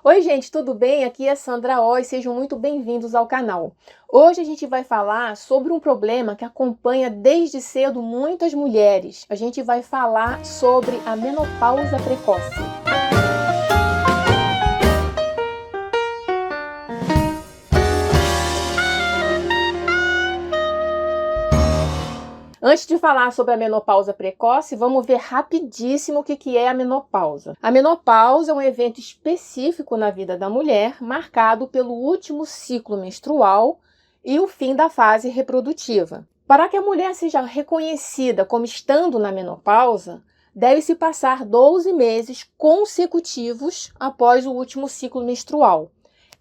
Oi gente, tudo bem? Aqui é Sandra O e sejam muito bem-vindos ao canal. Hoje a gente vai falar sobre um problema que acompanha desde cedo muitas mulheres. A gente vai falar sobre a menopausa precoce. Antes de falar sobre a menopausa precoce, vamos ver rapidíssimo o que é a menopausa. A menopausa é um evento específico na vida da mulher, marcado pelo último ciclo menstrual e o fim da fase reprodutiva. Para que a mulher seja reconhecida como estando na menopausa, deve-se passar 12 meses consecutivos após o último ciclo menstrual.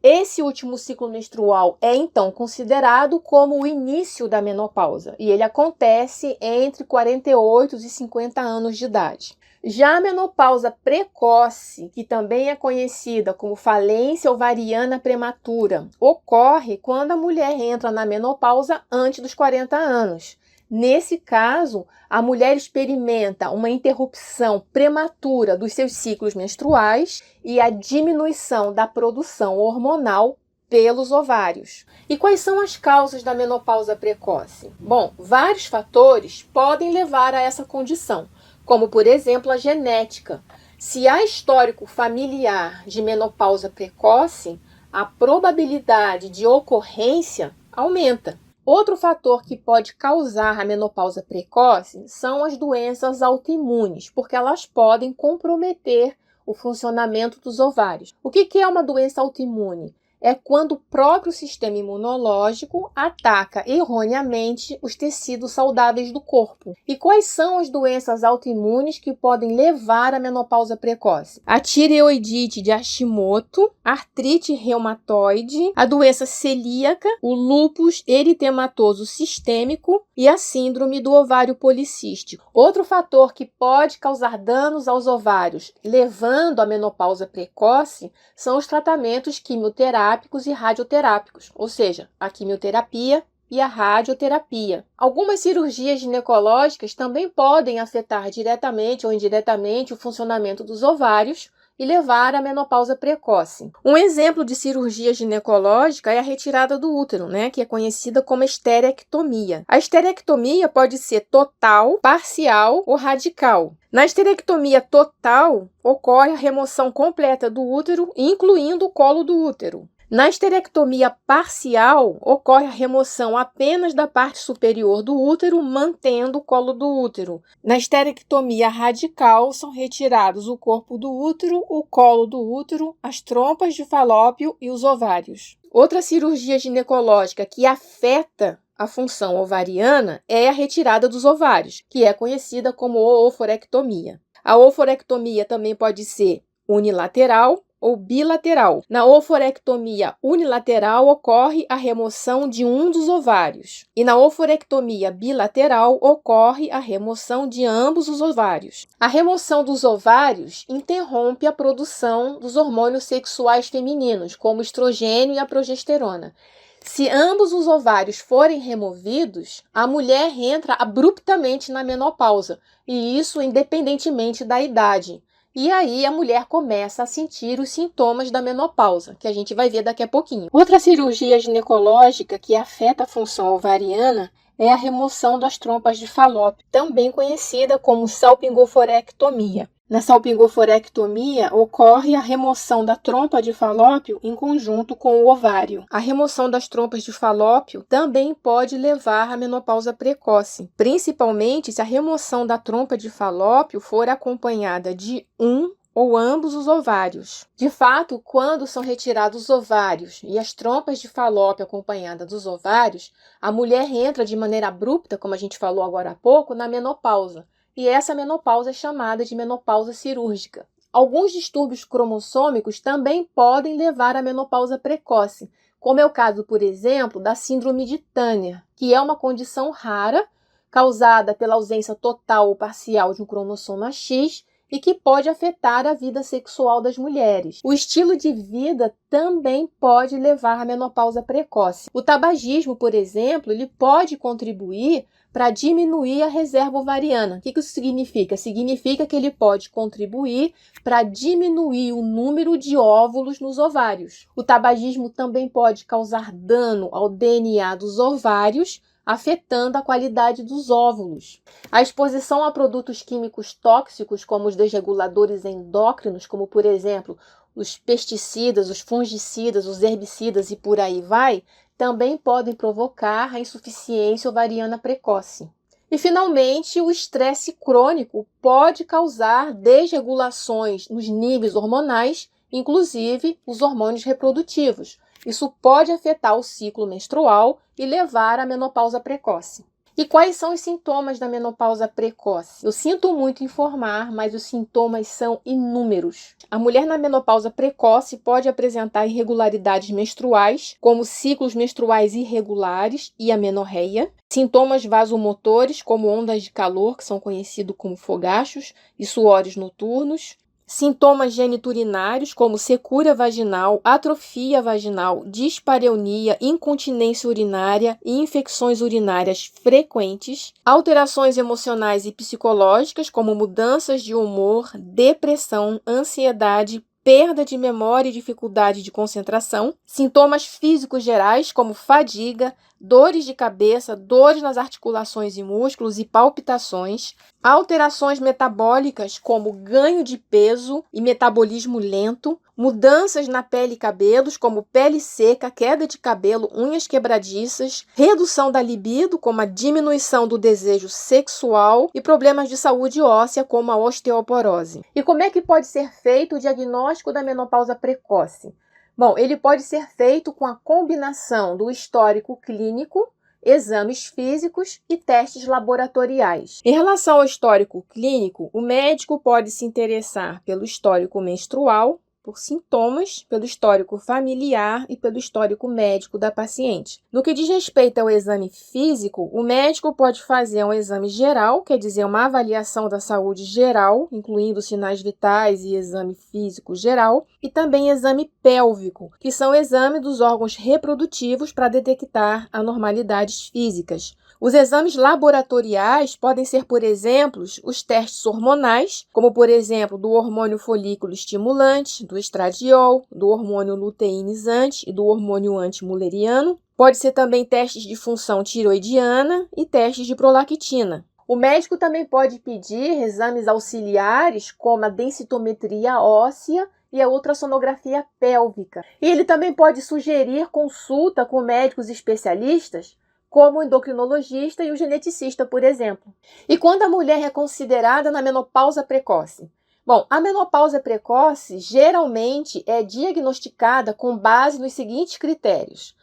Esse último ciclo menstrual é então considerado como o início da menopausa e ele acontece entre 48 e 50 anos de idade. Já a menopausa precoce, que também é conhecida como falência ovariana prematura, ocorre quando a mulher entra na menopausa antes dos 40 anos. Nesse caso, a mulher experimenta uma interrupção prematura dos seus ciclos menstruais e a diminuição da produção hormonal pelos ovários. E quais são as causas da menopausa precoce? Bom, vários fatores podem levar a essa condição, como por exemplo a genética. Se há histórico familiar de menopausa precoce, a probabilidade de ocorrência aumenta. Outro fator que pode causar a menopausa precoce são as doenças autoimunes, porque elas podem comprometer o funcionamento dos ovários. O que é uma doença autoimune? É quando o próprio sistema imunológico ataca erroneamente os tecidos saudáveis do corpo. E quais são as doenças autoimunes que podem levar à menopausa precoce? A tireoidite de Hashimoto, artrite reumatoide, a doença celíaca, o lúpus eritematoso sistêmico e a síndrome do ovário policístico. Outro fator que pode causar danos aos ovários, levando à menopausa precoce, são os tratamentos quimioterápicos e radioterápicos, ou seja, a quimioterapia e a radioterapia. Algumas cirurgias ginecológicas também podem afetar diretamente ou indiretamente o funcionamento dos ovários e levar à menopausa precoce. Um exemplo de cirurgia ginecológica é a retirada do útero, que é conhecida como esterectomia. A esterectomia pode ser total, parcial ou radical. Na esterectomia total, ocorre a remoção completa do útero, incluindo o colo do útero. Na esterectomia parcial, ocorre a remoção apenas da parte superior do útero, mantendo o colo do útero. Na esterectomia radical, são retirados o corpo do útero, o colo do útero, as trompas de falópio e os ovários. Outra cirurgia ginecológica que afeta a função ovariana é a retirada dos ovários, que é conhecida como ooforectomia. A ooforectomia também pode ser unilateral ou bilateral. Na ooforectomia unilateral ocorre a remoção de um dos ovários e na ooforectomia bilateral ocorre a remoção de ambos os ovários. A remoção dos ovários interrompe a produção dos hormônios sexuais femininos, como o estrogênio e a progesterona. Se ambos os ovários forem removidos, a mulher entra abruptamente na menopausa, e isso independentemente da idade. E aí a mulher começa a sentir os sintomas da menopausa, que a gente vai ver daqui a pouquinho. Outra cirurgia ginecológica que afeta a função ovariana é a remoção das trompas de falópio, também conhecida como salpingoforectomia. Na salpingoforectomia, ocorre a remoção da trompa de falópio em conjunto com o ovário. A remoção das trompas de falópio também pode levar à menopausa precoce, principalmente se a remoção da trompa de falópio for acompanhada de um ou ambos os ovários. De fato, quando são retirados os ovários e as trompas de falópio acompanhadas dos ovários, a mulher entra de maneira abrupta, como a gente falou agora há pouco, na menopausa. E essa menopausa é chamada de menopausa cirúrgica. Alguns distúrbios cromossômicos também podem levar à menopausa precoce, como é o caso, por exemplo, da síndrome de Turner, que é uma condição rara, causada pela ausência total ou parcial de um cromossoma X e que pode afetar a vida sexual das mulheres. O estilo de vida também pode levar à menopausa precoce. O tabagismo, por exemplo, ele pode contribuir para diminuir a reserva ovariana. O que isso significa? Significa que ele pode contribuir para diminuir o número de óvulos nos ovários. O tabagismo também pode causar dano ao DNA dos ovários, afetando a qualidade dos óvulos. A exposição a produtos químicos tóxicos, como os desreguladores endócrinos, como por exemplo os pesticidas, os fungicidas, os herbicidas e por aí vai, também podem provocar a insuficiência ovariana precoce. E, finalmente, o estresse crônico pode causar desregulações nos níveis hormonais, inclusive os hormônios reprodutivos. Isso pode afetar o ciclo menstrual e levar à menopausa precoce. E quais são os sintomas da menopausa precoce? Eu sinto muito informar, mas os sintomas são inúmeros. A mulher na menopausa precoce pode apresentar irregularidades menstruais, como ciclos menstruais irregulares e amenorreia, sintomas vasomotores, como ondas de calor, que são conhecidos como fogachos, e suores noturnos, sintomas geniturinários, como secura vaginal, atrofia vaginal, dispareunia, incontinência urinária e infecções urinárias frequentes, alterações emocionais e psicológicas, como mudanças de humor, depressão, ansiedade, perda de memória e dificuldade de concentração, sintomas físicos gerais, como fadiga, dores de cabeça, dores nas articulações e músculos e palpitações, alterações metabólicas, como ganho de peso e metabolismo lento, mudanças na pele e cabelos, como pele seca, queda de cabelo, unhas quebradiças, redução da libido, como a diminuição do desejo sexual e problemas de saúde óssea, como a osteoporose. E como é que pode ser feito o diagnóstico da menopausa precoce? Bom, ele pode ser feito com a combinação do histórico clínico, exames físicos e testes laboratoriais. Em relação ao histórico clínico, o médico pode se interessar pelo histórico menstrual, por sintomas, pelo histórico familiar e pelo histórico médico da paciente. No que diz respeito ao exame físico, o médico pode fazer um exame geral, quer dizer, uma avaliação da saúde geral, incluindo sinais vitais e exame físico geral, e também exame pélvico, que são exames dos órgãos reprodutivos para detectar anormalidades físicas. Os exames laboratoriais podem ser, por exemplo, os testes hormonais, como, por exemplo, do hormônio folículo estimulante, do estradiol, do hormônio luteinizante e do hormônio antimuleriano. Pode ser também testes de função tiroidiana e testes de prolactina. O médico também pode pedir exames auxiliares, como a densitometria óssea e a ultrassonografia pélvica. E ele também pode sugerir consulta com médicos especialistas, como o endocrinologista e o geneticista, por exemplo. E quando a mulher é considerada na menopausa precoce? Bom, a menopausa precoce geralmente é diagnosticada com base nos seguintes critérios.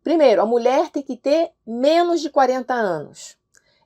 Primeiro, a mulher tem que ter menos de 40 anos.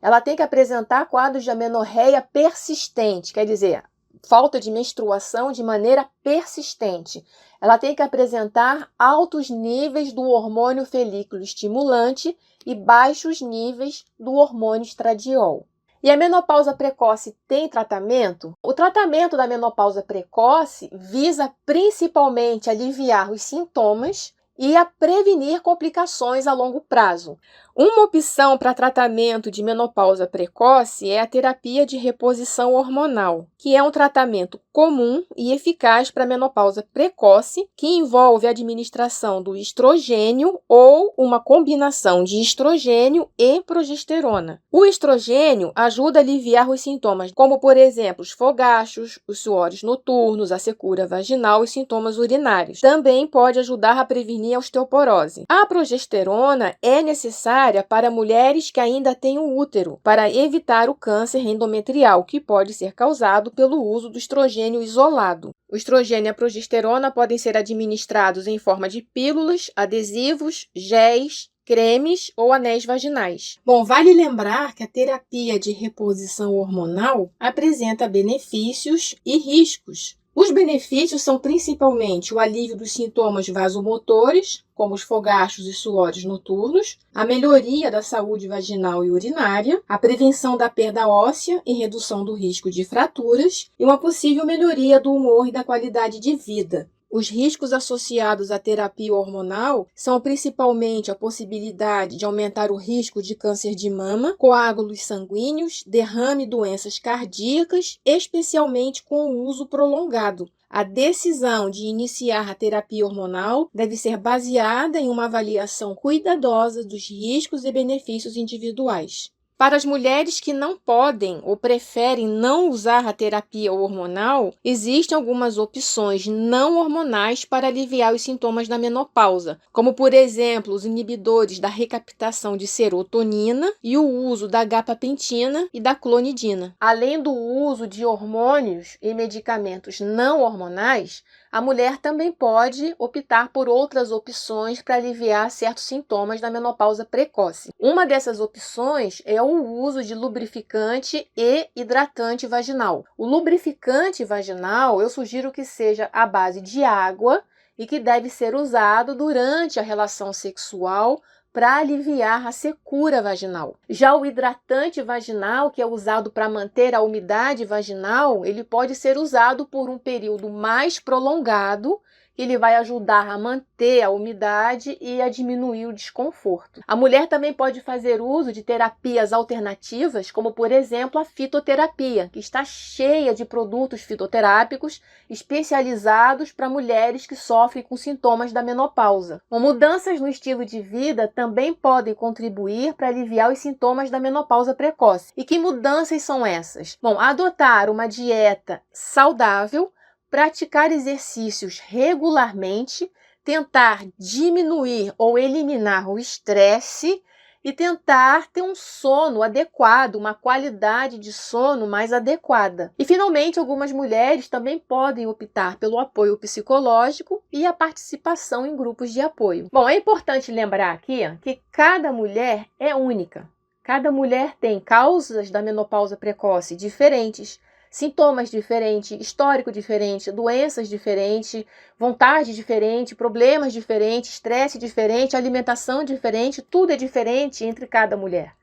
Ela tem que apresentar quadros de amenorreia persistente, quer dizer, falta de menstruação de maneira persistente. Ela tem que apresentar altos níveis do hormônio folículo estimulante e baixos níveis do hormônio estradiol. E a menopausa precoce tem tratamento? O tratamento da menopausa precoce visa principalmente aliviar os sintomas e a prevenir complicações a longo prazo. Uma opção para tratamento de menopausa precoce é a terapia de reposição hormonal, que é um tratamento comum e eficaz para a menopausa precoce, que envolve a administração do estrogênio ou uma combinação de estrogênio e progesterona. O estrogênio ajuda a aliviar os sintomas, como, por exemplo, os fogachos, os suores noturnos, a secura vaginal e sintomas urinários. Também pode ajudar a prevenir a osteoporose. A progesterona é necessária para mulheres que ainda têm o útero, para evitar o câncer endometrial, que pode ser causado pelo uso do estrogênio isolado. O estrogênio e a progesterona podem ser administrados em forma de pílulas, adesivos, géis, cremes ou anéis vaginais. Bom, vale lembrar que a terapia de reposição hormonal apresenta benefícios e riscos. Os benefícios são principalmente o alívio dos sintomas vasomotores, como os fogachos e suores noturnos, a melhoria da saúde vaginal e urinária, a prevenção da perda óssea e redução do risco de fraturas e uma possível melhoria do humor e da qualidade de vida. Os riscos associados à terapia hormonal são principalmente a possibilidade de aumentar o risco de câncer de mama, coágulos sanguíneos, derrame e doenças cardíacas, especialmente com o uso prolongado. A decisão de iniciar a terapia hormonal deve ser baseada em uma avaliação cuidadosa dos riscos e benefícios individuais. Para as mulheres que não podem ou preferem não usar a terapia hormonal, existem algumas opções não hormonais para aliviar os sintomas da menopausa, como, por exemplo, os inibidores da recaptação de serotonina e o uso da gabapentina e da clonidina. Além do uso de hormônios e medicamentos não hormonais, a mulher também pode optar por outras opções para aliviar certos sintomas da menopausa precoce. Uma dessas opções é o uso de lubrificante e hidratante vaginal. O lubrificante vaginal eu sugiro que seja à base de água e que deve ser usado durante a relação sexual para aliviar a secura vaginal. Já o hidratante vaginal, que é usado para manter a umidade vaginal, ele pode ser usado por um período mais prolongado. Ele vai ajudar a manter a umidade e a diminuir o desconforto. A mulher também pode fazer uso de terapias alternativas, como, por exemplo, a fitoterapia, que está cheia de produtos fitoterápicos especializados para mulheres que sofrem com sintomas da menopausa. Mudanças no estilo de vida também podem contribuir para aliviar os sintomas da menopausa precoce. E que mudanças são essas? Bom, adotar uma dieta saudável, praticar exercícios regularmente, tentar diminuir ou eliminar o estresse e tentar ter um sono adequado, uma qualidade de sono mais adequada. E, finalmente, algumas mulheres também podem optar pelo apoio psicológico e a participação em grupos de apoio. Bom, é importante lembrar aqui que cada mulher é única. Cada mulher tem causas da menopausa precoce diferentes, sintomas diferentes, histórico diferente, doenças diferentes, vontade diferente, problemas diferentes, estresse diferente, alimentação diferente, tudo é diferente entre cada mulher.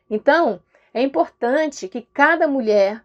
Então, é importante que cada mulher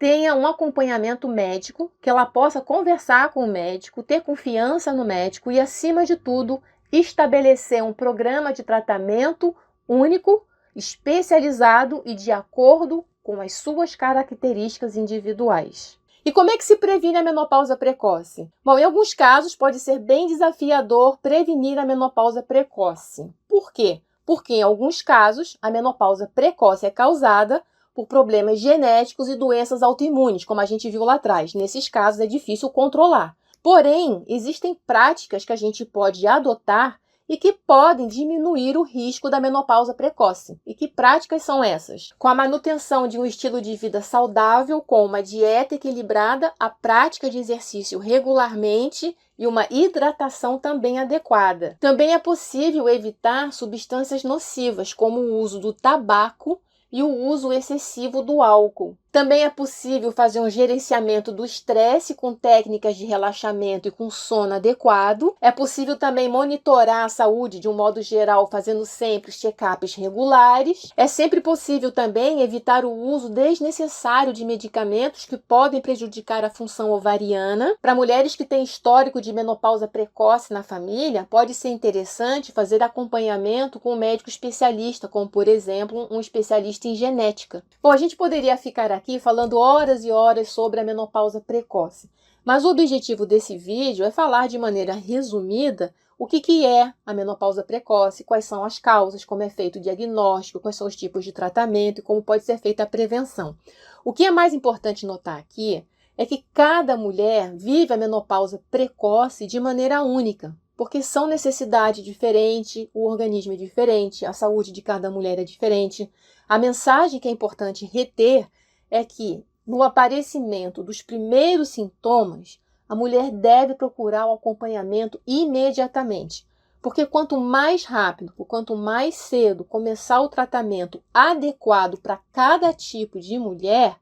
tenha um acompanhamento médico, que ela possa conversar com o médico, ter confiança no médico e, acima de tudo, estabelecer um programa de tratamento único, especializado e de acordo com as suas características individuais. E como é que se previne a menopausa precoce? Bom, em alguns casos pode ser bem desafiador prevenir a menopausa precoce. Por quê? Porque em alguns casos a menopausa precoce é causada por problemas genéticos e doenças autoimunes, como a gente viu lá atrás. Nesses casos é difícil controlar. Porém, existem práticas que a gente pode adotar e que podem diminuir o risco da menopausa precoce. E que práticas são essas? Com a manutenção de um estilo de vida saudável, com uma dieta equilibrada, a prática de exercício regularmente e uma hidratação também adequada. Também é possível evitar substâncias nocivas, como o uso do tabaco e o uso excessivo do álcool. Também é possível fazer um gerenciamento do estresse com técnicas de relaxamento e com sono adequado. É possível também monitorar a saúde de um modo geral, fazendo sempre check-ups regulares. É sempre possível também evitar o uso desnecessário de medicamentos que podem prejudicar a função ovariana. Para mulheres que têm histórico de menopausa precoce na família, pode ser interessante fazer acompanhamento com um médico especialista, como, por exemplo, um especialista em genética. Bom, a gente poderia ficar aqui falando horas e horas sobre a menopausa precoce, mas o objetivo desse vídeo é falar de maneira resumida o que é a menopausa precoce, quais são as causas, como é feito o diagnóstico, quais são os tipos de tratamento e como pode ser feita a prevenção. O que é mais importante notar aqui é que cada mulher vive a menopausa precoce de maneira única, porque são necessidades diferentes, o organismo é diferente, a saúde de cada mulher é diferente. A mensagem que é importante reter é que, no aparecimento dos primeiros sintomas, a mulher deve procurar o acompanhamento imediatamente, porque quanto mais rápido, quanto mais cedo começar o tratamento adequado para cada tipo de mulher,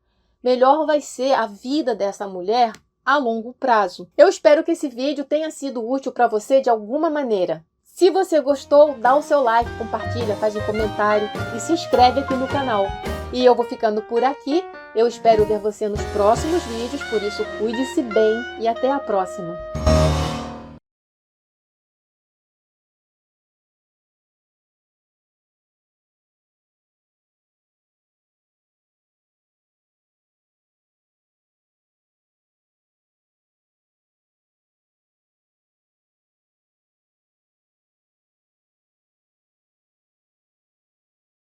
melhor vai ser a vida dessa mulher a longo prazo. Eu espero que esse vídeo tenha sido útil para você de alguma maneira. Se você gostou, dá o seu like, compartilha, faz um comentário e se inscreve aqui no canal. E eu vou ficando por aqui. Eu espero ver você nos próximos vídeos, por isso cuide-se bem e até a próxima!